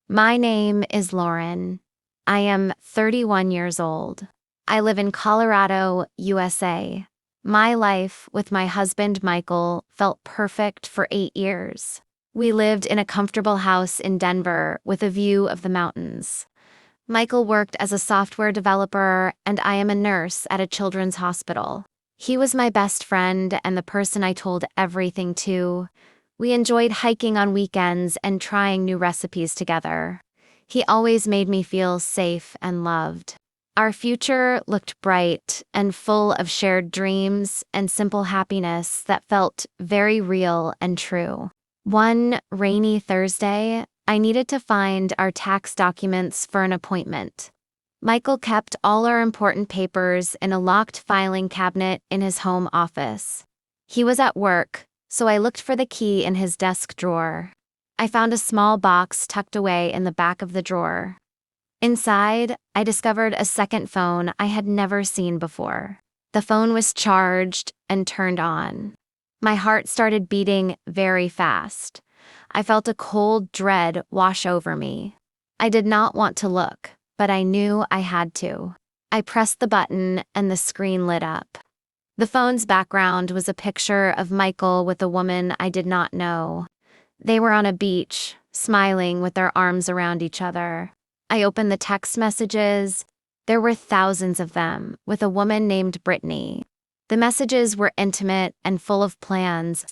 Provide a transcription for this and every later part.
My name is Lauren. I am 31 years old. I live in Colorado, USA. My life with my husband Michael felt perfect for 8 years. We lived in a comfortable house in Denver with a view of the mountains. Michael worked as a software developer, and I am a nurse at a children's hospital. He was my best friend and the person I told everything to. We enjoyed hiking on weekends and trying new recipes together. He always made me feel safe and loved. Our future looked bright and full of shared dreams and simple happiness that felt very real and true. One rainy Thursday, I needed to find our tax documents for an appointment. Michael kept all our important papers in a locked filing cabinet in his home office. He was at work, so I looked for the key in his desk drawer. I found a small box tucked away in the back of the drawer. Inside, I discovered a second phone I had never seen before. The phone was charged and turned on. My heart started beating very fast. I felt a cold dread wash over me. I did not want to look, but I knew I had to. I pressed the button and the screen lit up. The phone's background was a picture of Michael with a woman I did not know. They were on a beach, smiling with their arms around each other. I opened the text messages. There were thousands of them, with a woman named Brittany. The messages were intimate and full of plans.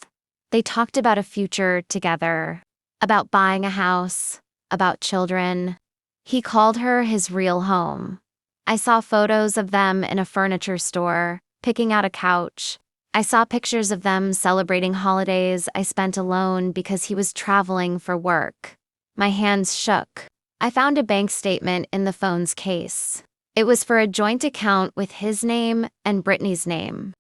They talked about a future together, about buying a house, about children. He called her his real home. I saw photos of them in a furniture store, picking out a couch. I saw pictures of them celebrating holidays I spent alone because he was traveling for work. My hands shook. I found a bank statement in the phone's case. It was for a joint account with his name and Brittany's name.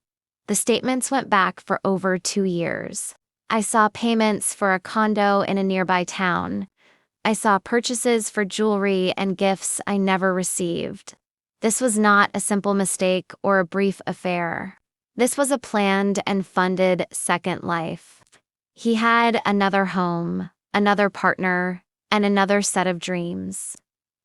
The statements went back for over 2 years. I saw payments for a condo in a nearby town. I saw purchases for jewelry and gifts I never received. This was not a simple mistake or a brief affair. This was a planned and funded second life. He had another home, another partner, and another set of dreams.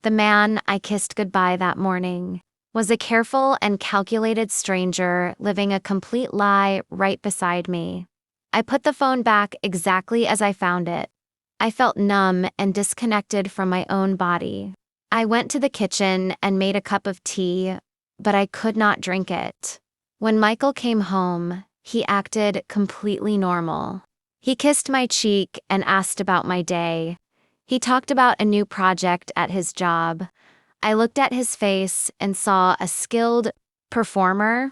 The man I kissed goodbye that morning was a careful and calculated stranger living a complete lie right beside me. I put the phone back exactly as I found it. I felt numb and disconnected from my own body. I went to the kitchen and made a cup of tea, but I could not drink it. When Michael came home, he acted completely normal. He kissed my cheek and asked about my day. He talked about a new project at his job. I looked at his face and saw a skilled performer.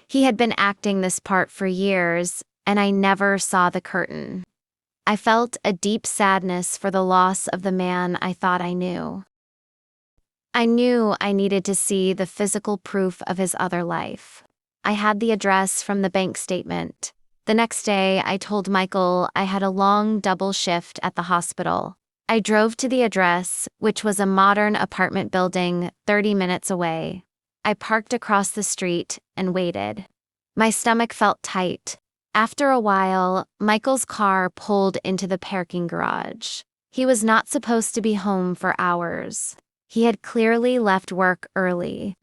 He had been acting this part for years, and I never saw the curtain. I felt a deep sadness for the loss of the man I thought I knew. I knew I needed to see the physical proof of his other life. I had the address from the bank statement. The next day, I told Michael I had a long double shift at the hospital. I drove to the address, which was a modern apartment building 30 minutes away. I parked across the street and waited. My stomach felt tight. After a while, Michael's car pulled into the parking garage. He was not supposed to be home for hours. He had clearly left work early.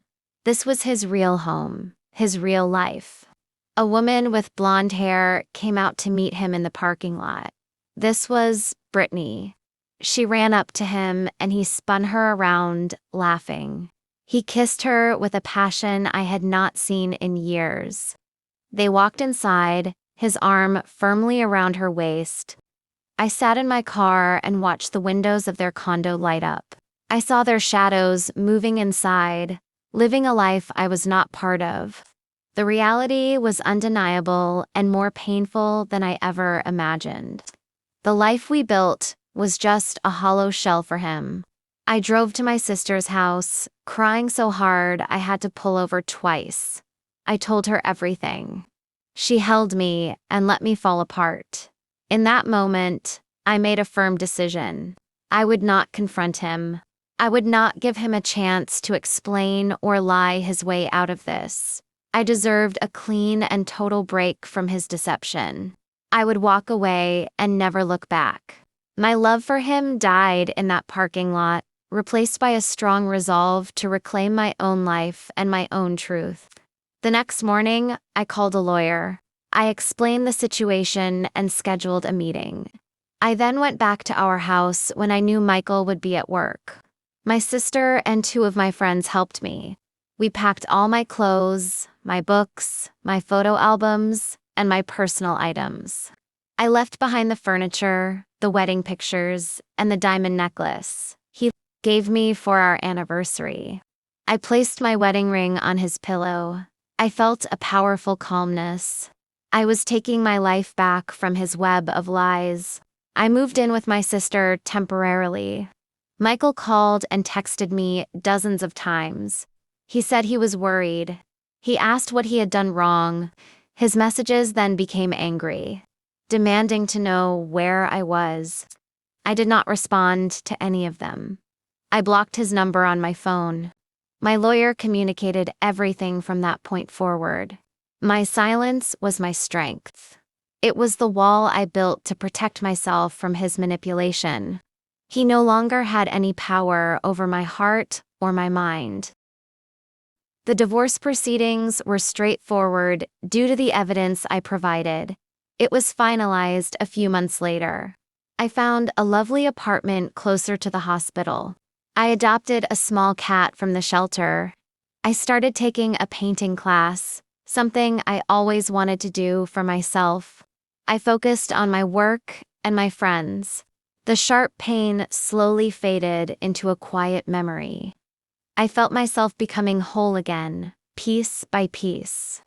This was his real home, his real life. A woman with blonde hair came out to meet him in the parking lot. This was Brittany. She ran up to him and he spun her around, laughing. He kissed her with a passion I had not seen in years. They walked inside, his arm firmly around her waist. I sat in my car and watched the windows of their condo light up. I saw their shadows moving inside, living a life I was not part of. The reality was undeniable and more painful than I ever imagined. The life we built was just a hollow shell for him. I drove to my sister's house, crying so hard I had to pull over twice. I told her everything. She held me and let me fall apart. In that moment, I made a firm decision. I would not confront him. I would not give him a chance to explain or lie his way out of this. I deserved a clean and total break from his deception. I would walk away and never look back. My love for him died in that parking lot, replaced by a strong resolve to reclaim my own life and my own truth. The next morning, I called a lawyer. I explained the situation and scheduled a meeting. I then went back to our house when I knew Michael would be at work. My sister and two of my friends helped me. We packed all my clothes, my books, my photo albums, and my personal items. I left behind the furniture, the wedding pictures, and the diamond necklace he gave me for our anniversary. I placed my wedding ring on his pillow. I felt a powerful calmness. I was taking my life back from his web of lies. I moved in with my sister temporarily. Michael called and texted me dozens of times. He said he was worried. He asked what he had done wrong. His messages then became angry, demanding to know where I was. I did not respond to any of them. I blocked his number on my phone. My lawyer communicated everything from that point forward. My silence was my strength. It was the wall I built to protect myself from his manipulation. He no longer had any power over my heart or my mind. The divorce proceedings were straightforward due to the evidence I provided. It was finalized a few months later. I found a lovely apartment closer to the hospital. I adopted a small cat from the shelter. I started taking a painting class, something I always wanted to do for myself. I focused on my work and my friends. The sharp pain slowly faded into a quiet memory. I felt myself becoming whole again, piece by piece.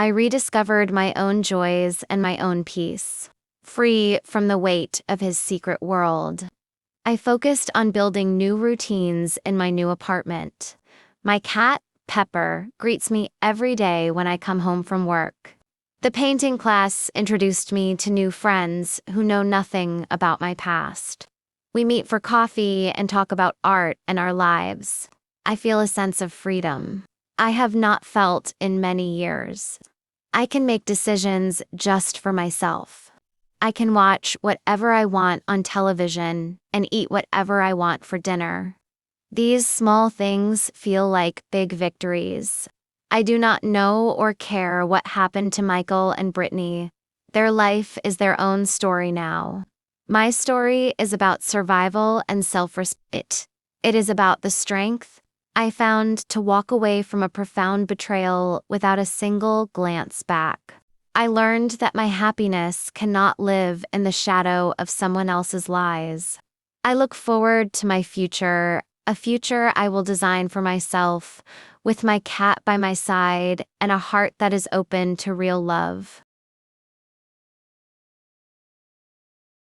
I rediscovered my own joys and my own peace, free from the weight of his secret world. I focused on building new routines in my new apartment. My cat, Pepper, greets me every day when I come home from work. The painting class introduced me to new friends who know nothing about my past. We meet for coffee and talk about art and our lives. I feel a sense of freedom I have not felt in many years. I can make decisions just for myself. I can watch whatever I want on television and eat whatever I want for dinner. These small things feel like big victories. I do not know or care what happened to Michael and Brittany. Their life is their own story now. My story is about survival and self-respect. It is about the strength I found to walk away from a profound betrayal without a single glance back. I learned that my happiness cannot live in the shadow of someone else's lies. I look forward to my future, a future I will design for myself, with my cat by my side and a heart that is open to real love.